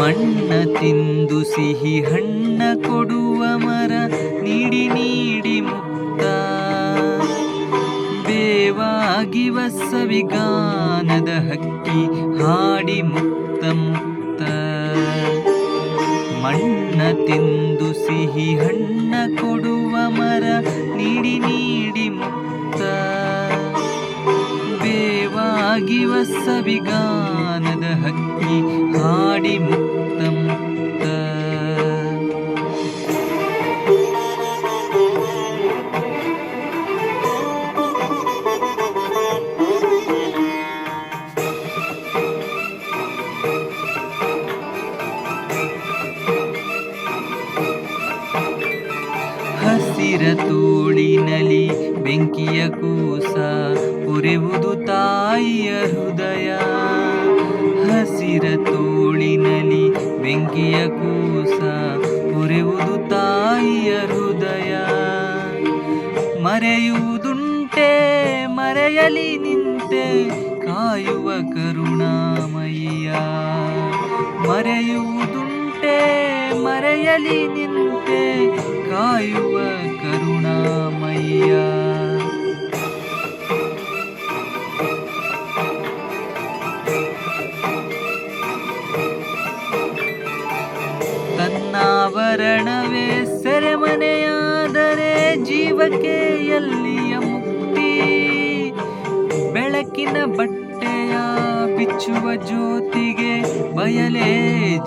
ಮಣ್ಣ ತಿಂದು ಸಿಹಿ ಹಣ್ಣ ಕೊಡುವ ಮರ ನೀಡಿ ನೀಡಿ ಮುಕ್ತ ಬೇವಾಗಿ ಸವಿಗಾನದ ಹಕ್ಕಿ ಹಾಡಿ ಮುಕ್ತ ಮುಕ್ತ ಮಣ್ಣ ತಿಂದು ಸಿಹಿ ಹಣ್ಣ ಕೊಡುವ ಮರ ನೀಡಿ ನೀಡಿ ಮುಕ್ತ ಬೇವಾಗಿ ಸವಿಗಾನದ ಹಕ್ಕಿ ಹಾಡಿ ಮುಕ್ತ ಮುಕ್ತ ಹಸಿರ ತೋಳಿನಲಿ ಬೆಂಕಿಯ ಕೂಸ ಉರೆವುದು ತಾಯಿಯ ಹೃದಯ ಹಸಿರ ತೋಳಿನಲಿ ಬೆಂಕಿಯ ಕೂಸ ಉರೆವುದು ತಾಯಿಯ ಹೃದಯ ಮರೆಯುವುದುಂಟೆ ಮರೆಯಲಿ ನಿಂತೆ ಕಾಯುವ ಕರುಣಾಮಯ್ಯ ಮರೆಯುವುದುಂಟೆ ಮರೆಯಲಿ ನಿಂತೆ ಕಾಯುವ ಕರುಣಾಮಯ್ಯ ತನ್ನಾವರಣವೇ ಸೆರೆಮನೆಯಾದರೆ ಜೀವಕ್ಕೆ ಎಲ್ಲಿಯ ಮುಕ್ತಿ ಬೆಳಕಿನ ಬಟ್ಟೆಯ ಬಿಚ್ಚುವ ಜ್ಯೋತಿಗೆ ಬಯಲೇ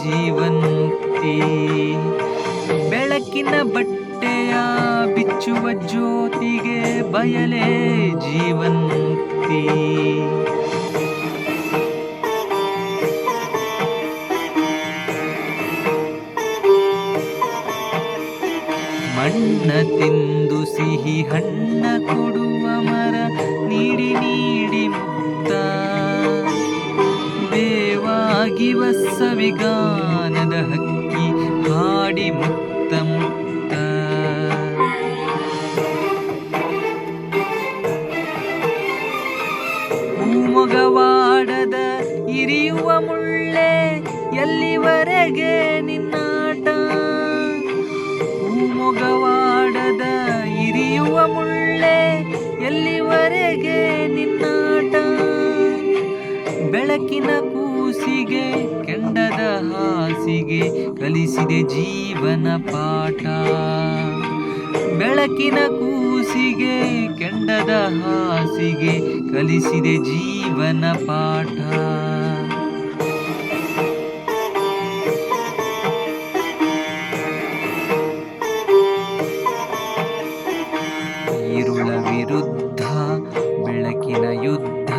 ಜೀವನ್ಮುಕ್ತಿ ಬೆಳಕಿನ ಬಟ್ಟೆಯ ಬಿಚ್ಚುವ ಜ್ಯೋತಿಗೆ ಬಯಲೇ ಜೀವನ್ಮುಕ್ತಿ ಮಣ್ಣ ತಿಂದು ಸಿಹಿ ಹಣ್ಣ ಕೊಡುವ ಮರ ನೀಡಿ ನೀಡಿ ಮುಕ್ತ ಬೇವಾಗಿ ಸವಿಗಾನದ ಹಕ್ಕಿ ಹಾಡಿ ಮುಕ್ತ ಮುಕ್ತ ಹೂಮೊಗವಾಡದ ಇರಿಯುವ ಮುಳ್ಳೆ ಎಲ್ಲಿವರೆಗೆ ನಿನ್ನಾಟ ಹೂಮೊಗವಾಡದ ಇರಿಯುವ ಮುಳ್ಳೆ ಎಲ್ಲಿವರೆಗೆ ನಿನ್ನಾಟ ಬೆಳಕಿನ ಕೂಸಿಗೆ ಕೆಂಡದ ಹಾಸಿಗೆ ಕಲಿಸಿದೆ ಜೀವನ ಪಾಠ ಬೆಳಕಿನ ಕೂಸಿಗೆ ಕೆಂಡದ ಹಾಸಿಗೆ ಕಲಿಸಿದೆ ಜೀವನ ಪಾಠ ഇരുಳ ವಿರುದ್ಧ ಬೆಳಕಿನ ಯುದ್ಧ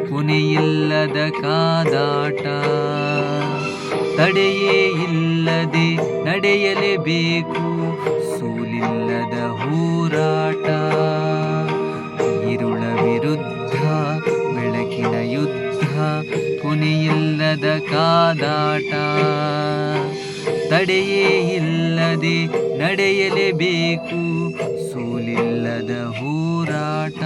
ಕೊನೆಯಿಲ್ಲದ ಕಾದಾಟ ತಡೆಯೇ ಇಲ್ಲದೆ ನಡೆಯಲೇಬೇಕು ಸೋಲಿಲ್ಲದ ಹೋರಾಟ ഇരുಳ ವಿರುದ್ಧ ಬೆಳಕಿನ ಯುದ್ಧ ಕೊನೆಯಿಲ್ಲದ ಕಾದಾಟ ತಡೆಯೇ ಇಲ್ಲದೆ ನಡೆಯಲೇಬೇಕು ಸೋಲಿಲ್ಲದ ಹೋರಾಟ